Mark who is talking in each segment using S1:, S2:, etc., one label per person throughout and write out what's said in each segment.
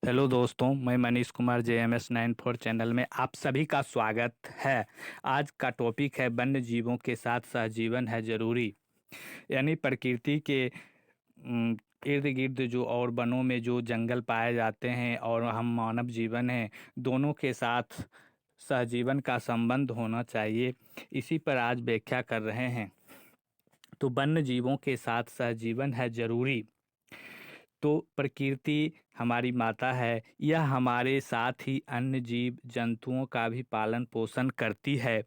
S1: Hello दोस्तों, मैं Manish Kumar JMS 94 channel में आप सभी का स्वागत है। आज का टॉपिक है वन्य जीवों के साथ सहजीवन है जरूरी। यानी प्रकृति के इर्द गिर्द जो और वनों में जो जंगल पाए जाते हैं और हम मानव जीवन हैं, दोनों के साथ सहजीवन का संबंध होना चाहिए। इसी पर आज व्याख्या कर रहे हैं। तो वन्य जीवों के साथ सहजीवन है जरूरी। तो प्रकृति हमारी माता है, यह हमारे साथ ही अन्य जीव जंतुओं का भी पालन पोषण करती है।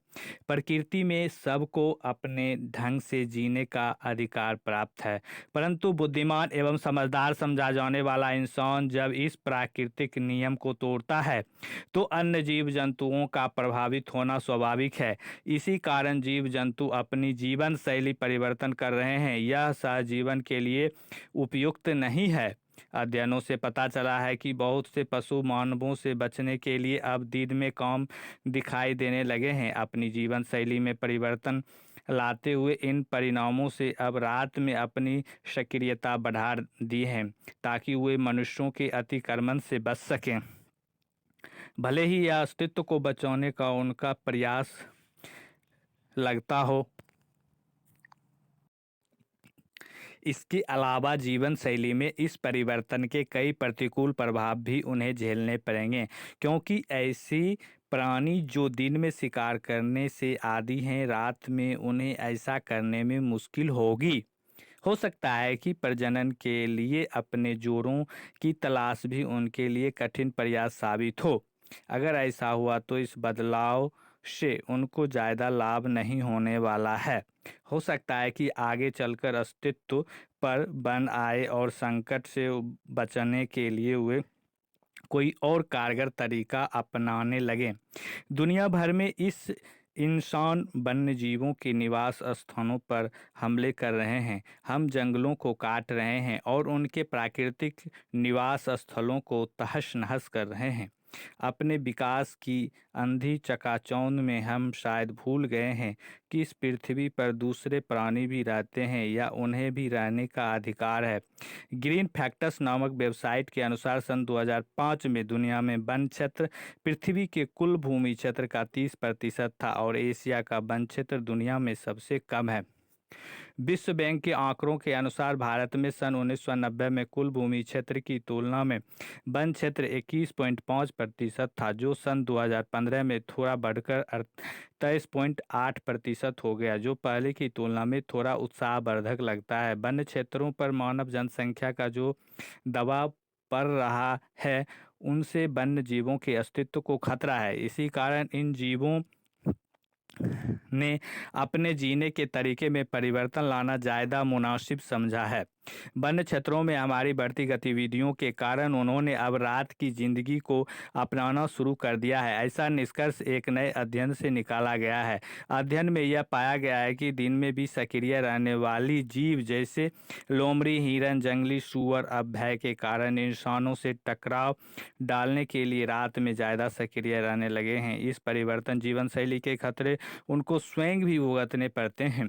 S1: प्रकृति में सबको अपने ढंग से जीने का अधिकार प्राप्त है, परंतु बुद्धिमान एवं समझदार समझा जाने वाला इंसान जब इस प्राकृतिक नियम को तोड़ता है तो अन्य जीव जंतुओं का प्रभावित होना स्वाभाविक है। इसी कारण जीव जंतु अपनी जीवन शैली परिवर्तन कर रहे हैं। यह सहजीवन के लिए उपयुक्त नहीं है। अध्ययनों से पता चला है कि बहुत से पशु मानवों से बचने के लिए अब दिन में कम दिखाई देने लगे हैं। अपनी जीवन शैली में परिवर्तन लाते हुए इन परिणामों से अब रात में अपनी सक्रियता बढ़ा दी है ताकि वे मनुष्यों के अतिक्रमण से बच सकें। भले ही यह अस्तित्व को बचाने का उनका प्रयास लगता हो, इसके अलावा जीवन शैली में इस परिवर्तन के कई प्रतिकूल प्रभाव भी उन्हें झेलने पड़ेंगे, क्योंकि ऐसी प्राणी जो दिन में शिकार करने से आदी हैं, रात में उन्हें ऐसा करने में मुश्किल होगी। हो सकता है कि प्रजनन के लिए अपने जोड़ों की तलाश भी उनके लिए कठिन प्रयास साबित हो। अगर ऐसा हुआ तो इस बदलाव से उनको ज़्यादा लाभ नहीं होने वाला है। हो सकता है कि आगे चलकर अस्तित्व पर बन आए और संकट से बचने के लिए वे कोई और कारगर तरीका अपनाने लगे। दुनिया भर में इस इंसान वन्य जीवों के निवास स्थानों पर हमले कर रहे हैं। हम जंगलों को काट रहे हैं और उनके प्राकृतिक निवास स्थलों को तहस नहस कर रहे हैं। अपने विकास की अंधी चकाचौंध में हम शायद भूल गए हैं कि इस पृथ्वी पर दूसरे प्राणी भी रहते हैं या उन्हें भी रहने का अधिकार है। ग्रीन फैक्ट्स नामक वेबसाइट के अनुसार सन 2005 में दुनिया में वन क्षेत्र पृथ्वी के कुल भूमि क्षेत्र का 30% था और एशिया का वन क्षेत्र दुनिया में सबसे कम है। विश्व बैंक के आंकड़ों के अनुसार भारत में सन 1990 में कुल भूमि क्षेत्र की तुलना में वन क्षेत्र 21.5% था, जो सन 2015 में थोड़ा बढ़कर 23.8% हो गया, जो पहले की तुलना में थोड़ा उत्साहवर्धक लगता है। वन क्षेत्रों पर मानव जनसंख्या का जो दबाव पड़ रहा है, उनसे वन्य जीवों के अस्तित्व को खतरा है। इसी कारण इन जीवों ने अपने जीने के तरीके में परिवर्तन लाना ज़्यादा मुनासिब समझा है। वन्य क्षेत्रों में हमारी बढ़ती गतिविधियों के कारण उन्होंने अब रात की जिंदगी को अपनाना शुरू कर दिया है। ऐसा निष्कर्ष एक नए अध्ययन से निकाला गया है। अध्ययन में यह पाया गया है कि दिन में भी सक्रिय रहने वाली जीव जैसे लोमड़ी, हिरन, जंगली सूअर अब भय के कारण इंसानों से टकराव डालने के लिए रात में ज़्यादा सक्रिय रहने लगे हैं। इस परिवर्तन जीवन शैली के खतरे उनको स्वयं भी भुगतने पड़ते हैं।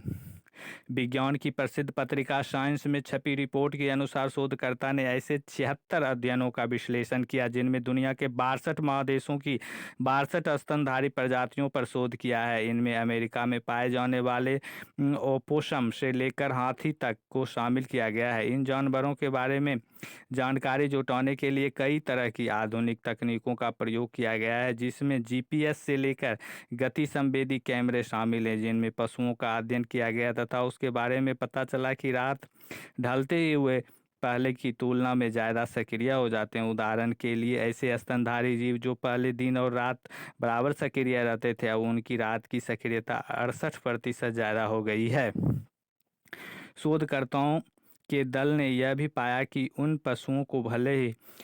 S1: विज्ञान की प्रसिद्ध पत्रिका साइंस में छपी रिपोर्ट के अनुसार शोधकर्ता ने ऐसे 76 अध्ययनों का विश्लेषण किया जिनमें दुनिया के 62 महादेशों की 62 स्तनधारी प्रजातियों पर शोध किया है। इनमें अमेरिका में पाए जाने वाले ओपोसम से लेकर हाथी तक को शामिल किया गया है। इन जानवरों के बारे में जानकारी जुटाने के लिए कई तरह की आधुनिक तकनीकों का प्रयोग किया गया है, जिसमें जीपीएस से लेकर गति संवेदी कैमरे शामिल हैं, जिनमें पशुओं का अध्ययन किया गया तथा उसके बारे में पता चला कि रात ढलते ही हुए पहले की तुलना में ज़्यादा सक्रिय हो जाते हैं। उदाहरण के लिए ऐसे स्तनधारी जीव जो पहले दिन और रात बराबर सक्रिय रहते थे, अब उनकी रात की सक्रियता 68% ज़्यादा हो गई है। शोधकर्ताओं के दल ने यह भी पाया कि उन पशुओं को भले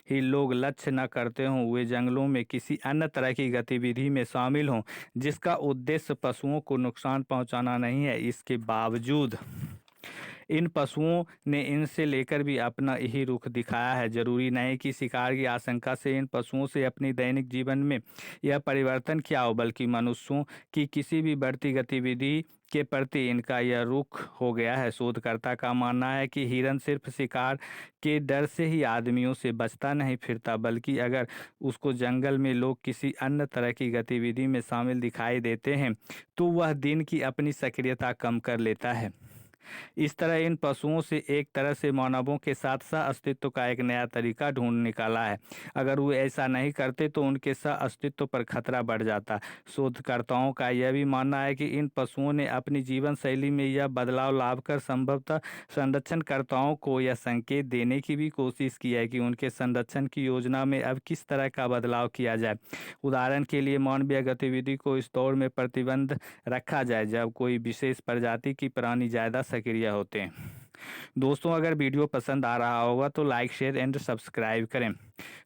S1: ही लोग लक्ष्य न करते हों, वे जंगलों में किसी अन्य तरह की गतिविधि में शामिल हों जिसका उद्देश्य पशुओं को नुकसान पहुंचाना नहीं है। इसके बावजूद इन पशुओं ने इनसे लेकर भी अपना यही रुख दिखाया है। जरूरी नहीं कि शिकार की आशंका से इन पशुओं से अपनी दैनिक जीवन में यह परिवर्तन किया हो, बल्कि मनुष्यों की किसी भी बढ़ती गतिविधि के प्रति इनका यह रुख हो गया है। शोधकर्ता का मानना है कि हिरन सिर्फ शिकार के डर से ही आदमियों से बचता नहीं फिरता, बल्कि अगर उसको जंगल में लोग किसी अन्य तरह की गतिविधि में शामिल दिखाई देते हैं तो वह दिन की अपनी सक्रियता कम कर लेता है। इस तरह इन पशुओं से एक तरह से मानवों के साथ सह अस्तित्व का एक नया तरीका ढूंढ निकाला है। अगर वो ऐसा नहीं करते तो उनके सह अस्तित्व पर खतरा बढ़ जाता। शोधकर्ताओं का यह भी मानना है कि इन पशुओं ने अपनी जीवन शैली में यह बदलाव लाकर संभवतः संरक्षणकर्ताओं को यह संकेत देने की भी कोशिश की है कि उनके संरक्षण की योजना में अब किस तरह का बदलाव किया जाए। उदाहरण के लिए मानवीय गतिविधि को इस दौर में प्रतिबंध रखा जाए जब कोई विशेष प्रजाति की प्राणी ज़्यादा सक्रिय होते हैं। दोस्तों, अगर वीडियो पसंद आ रहा होगा तो लाइक शेयर एंड सब्सक्राइब करें।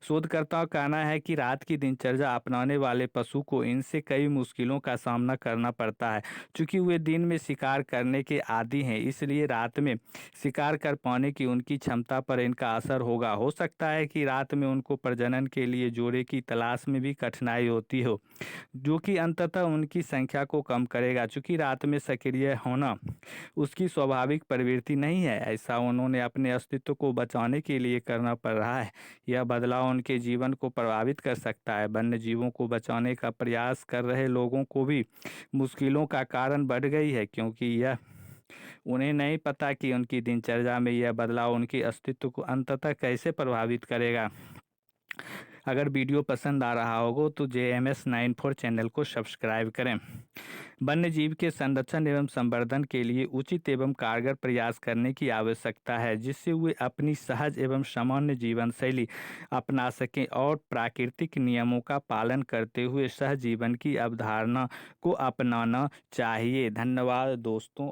S1: शोधकर्ताओं का कहना है कि रात की दिनचर्या अपनाने वाले पशु को इनसे कई मुश्किलों का सामना करना पड़ता है। चूंकि वे दिन में शिकार करने के आदी हैं, इसलिए रात में शिकार कर पाने की उनकी क्षमता पर इनका असर होगा। हो सकता है कि रात में उनको प्रजनन के लिए जोड़े की तलाश में भी कठिनाई होती हो, जो कि अंततः उनकी संख्या को कम करेगा। चूंकि रात में सक्रिय होना उसकी स्वाभाविक प्रवृत्ति नहीं है, ऐसा उन्होंने अपने अस्तित्व को बचाने के लिए करना पड़ रहा है। यह बदलाव उनके जीवन को प्रभावित कर सकता है। वन्य जीवों को बचाने का प्रयास कर रहे लोगों को भी मुश्किलों का कारण बढ़ गई है, क्योंकि यह उन्हें नहीं पता कि उनकी दिनचर्या में यह बदलाव उनके अस्तित्व को अंततः कैसे प्रभावित करेगा। अगर वीडियो पसंद आ रहा होगा तो JMS94 चैनल को सब्सक्राइब करें। वन्य जीव के संरक्षण एवं संवर्धन के लिए उचित एवं कारगर प्रयास करने की आवश्यकता है, जिससे वे अपनी सहज एवं सामान्य जीवन शैली अपना सकें और प्राकृतिक नियमों का पालन करते हुए सहजीवन की अवधारणा को अपनाना चाहिए। धन्यवाद दोस्तों।